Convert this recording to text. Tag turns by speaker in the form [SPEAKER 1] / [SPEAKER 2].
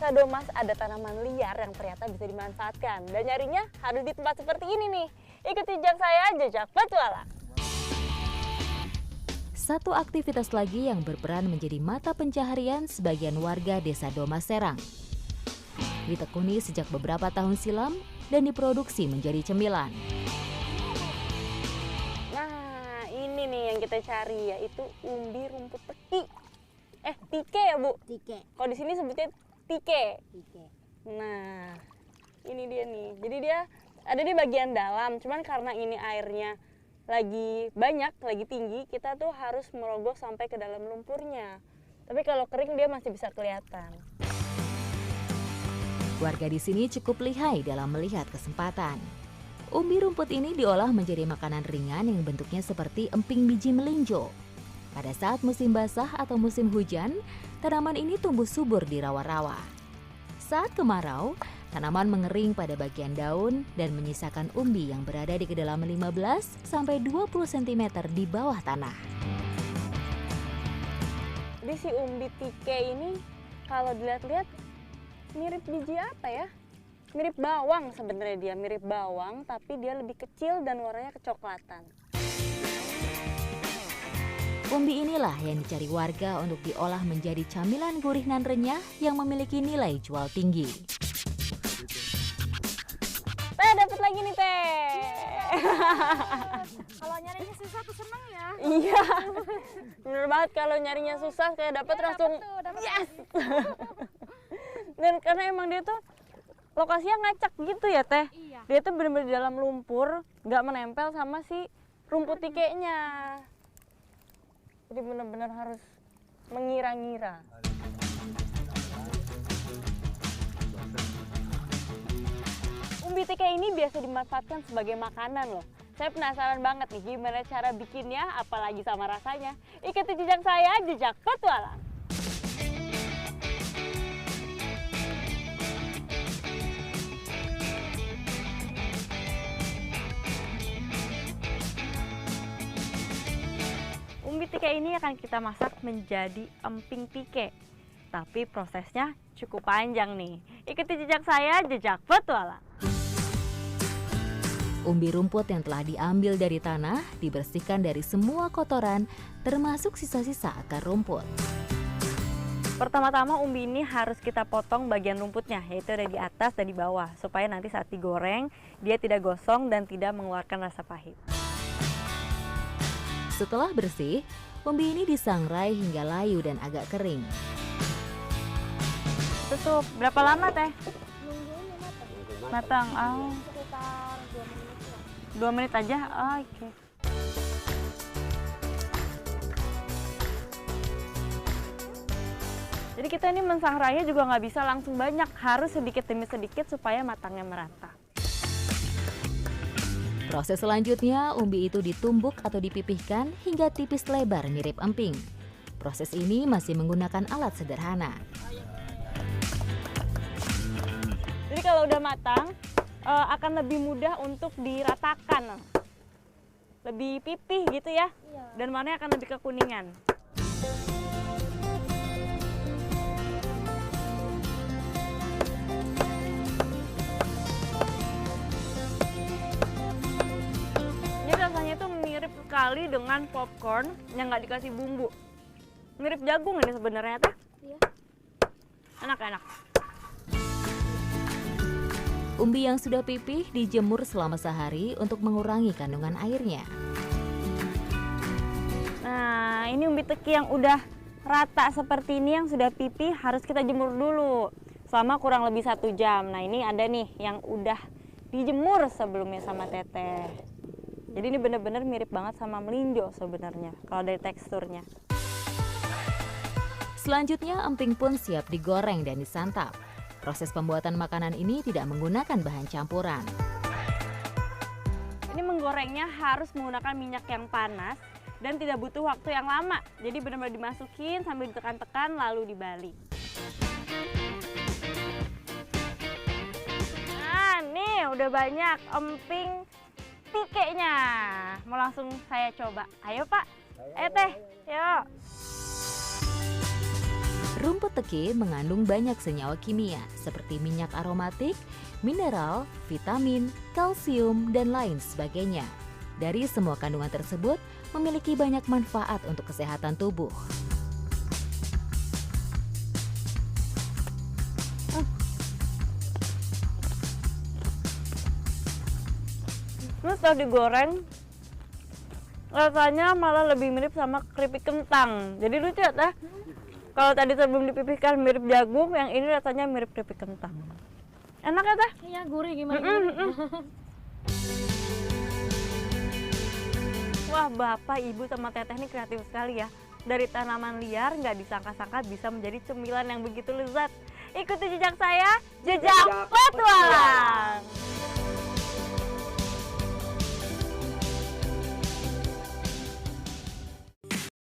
[SPEAKER 1] Desa Domas ada tanaman liar yang ternyata bisa dimanfaatkan. Dan nyarinya harus di tempat seperti ini nih. Ikuti jejak saya, jejak petualang.
[SPEAKER 2] Satu aktivitas lagi yang berperan menjadi mata pencaharian sebagian warga Desa Domas Serang. Ditekuni sejak beberapa tahun silam dan diproduksi menjadi cemilan.
[SPEAKER 1] Nah, ini nih yang kita cari, yaitu umbi rumput teki. Tike ya, Bu?
[SPEAKER 3] Tike.
[SPEAKER 1] Kalau di sini sebutnya tike.
[SPEAKER 3] Tike.
[SPEAKER 1] Nah, ini dia nih. Jadi dia ada di bagian dalam, cuman karena ini airnya lagi banyak, lagi tinggi, kita tuh harus merogoh sampai ke dalam lumpurnya. Tapi kalau kering dia masih bisa kelihatan.
[SPEAKER 2] Warga di sini cukup lihai dalam melihat kesempatan. Umbi rumput ini diolah menjadi makanan ringan yang bentuknya seperti emping biji melinjo. Pada saat musim basah atau musim hujan, tanaman ini tumbuh subur di rawa-rawa. Saat kemarau, tanaman mengering pada bagian daun dan menyisakan umbi yang berada di kedalaman 15-20 cm di bawah tanah.
[SPEAKER 1] Jadi si umbi tike ini kalau dilihat-lihat mirip biji apa ya? Mirip bawang sebenarnya dia, mirip bawang tapi dia lebih kecil dan warnanya kecoklatan.
[SPEAKER 2] Umbi inilah yang dicari warga untuk diolah menjadi camilan gurih nan renyah yang memiliki nilai jual tinggi.
[SPEAKER 1] Teh, dapat lagi nih Teh.
[SPEAKER 3] Kalau nyarinya susah tuh seneng ya.
[SPEAKER 1] Iya, bener banget kalau nyarinya susah kayak dapat langsung
[SPEAKER 3] dapet.
[SPEAKER 1] yes. Dan karena emang dia tuh lokasinya ngacak gitu ya Teh.
[SPEAKER 3] Iya.
[SPEAKER 1] Dia tuh bener-bener di dalam lumpur, nggak menempel sama si rumput tikenya. Jadi bener-bener harus mengira-ngira. Umbi tike ini biasa dimanfaatkan sebagai makanan loh. Saya penasaran banget nih gimana cara bikinnya, apalagi sama rasanya. Ikuti jejak saya, jejak petualang. Umbi tike ini akan kita masak menjadi emping tike. Tapi prosesnya cukup panjang nih. Ikuti jejak saya, jejak petualang.
[SPEAKER 2] Umbi rumput yang telah diambil dari tanah dibersihkan dari semua kotoran, termasuk sisa-sisa akar rumput.
[SPEAKER 1] Pertama-tama umbi ini harus kita potong bagian rumputnya, yaitu ada di atas dan di bawah, supaya nanti saat digoreng, dia tidak gosong dan tidak mengeluarkan rasa pahit.
[SPEAKER 2] Setelah bersih, umbi ini disangrai hingga layu dan agak kering.
[SPEAKER 1] Tutup, berapa lama Teh?
[SPEAKER 3] Nunggu ini matang.
[SPEAKER 1] Matang,
[SPEAKER 3] Sekitar 2 menit ya.
[SPEAKER 1] 2 menit aja, oke. Jadi kita ini mensangrainya juga nggak bisa langsung banyak, harus sedikit demi sedikit supaya matangnya merata.
[SPEAKER 2] Proses selanjutnya, umbi itu ditumbuk atau dipipihkan hingga tipis lebar mirip emping. Proses ini masih menggunakan alat sederhana.
[SPEAKER 1] Jadi kalau udah matang, akan lebih mudah untuk diratakan. Lebih pipih gitu ya,
[SPEAKER 3] Iya.
[SPEAKER 1] dan warnanya akan lebih kekuningan. Ini rasanya tuh mirip sekali dengan popcorn yang nggak dikasih bumbu. Mirip jagung ini sebenarnya Teh.
[SPEAKER 3] Iya.
[SPEAKER 1] Enak-enak.
[SPEAKER 2] Umbi yang sudah pipih dijemur selama sehari untuk mengurangi kandungan airnya.
[SPEAKER 1] Nah, ini umbi teki yang udah rata seperti ini yang sudah pipih harus kita jemur dulu selama kurang lebih 1 jam. Nah, ini ada nih yang udah dijemur sebelumnya sama Teteh. Jadi ini benar-benar mirip banget sama melinjo sebenarnya kalau dari teksturnya.
[SPEAKER 2] Selanjutnya, emping pun siap digoreng dan disantap. Proses pembuatan makanan ini tidak menggunakan bahan campuran.
[SPEAKER 1] Ini menggorengnya harus menggunakan minyak yang panas dan tidak butuh waktu yang lama. Jadi benar-benar dimasukin sambil ditekan-tekan lalu dibalik. Nah, nih udah banyak emping tikenya. Mau langsung saya coba. Ayo Pak. Teh, yuk.
[SPEAKER 2] Rumput teke mengandung banyak senyawa kimia seperti minyak aromatik, mineral, vitamin, kalsium, dan lain sebagainya. Dari semua kandungan tersebut memiliki banyak manfaat untuk kesehatan tubuh.
[SPEAKER 1] Terus kalau digoreng rasanya malah lebih mirip sama keripik kentang. Jadi lucu ya teh. Kalau tadi sebelum dipipihkan mirip jagung, yang ini rasanya mirip keripik kentang. Enak ya teh?
[SPEAKER 3] Iya, gurih gimana?
[SPEAKER 1] Wah, Bapak, Ibu, sama Teteh ini kreatif sekali ya. Dari tanaman liar nggak disangka-sangka bisa menjadi cemilan yang begitu lezat. Ikuti jejak saya, jejak petualang.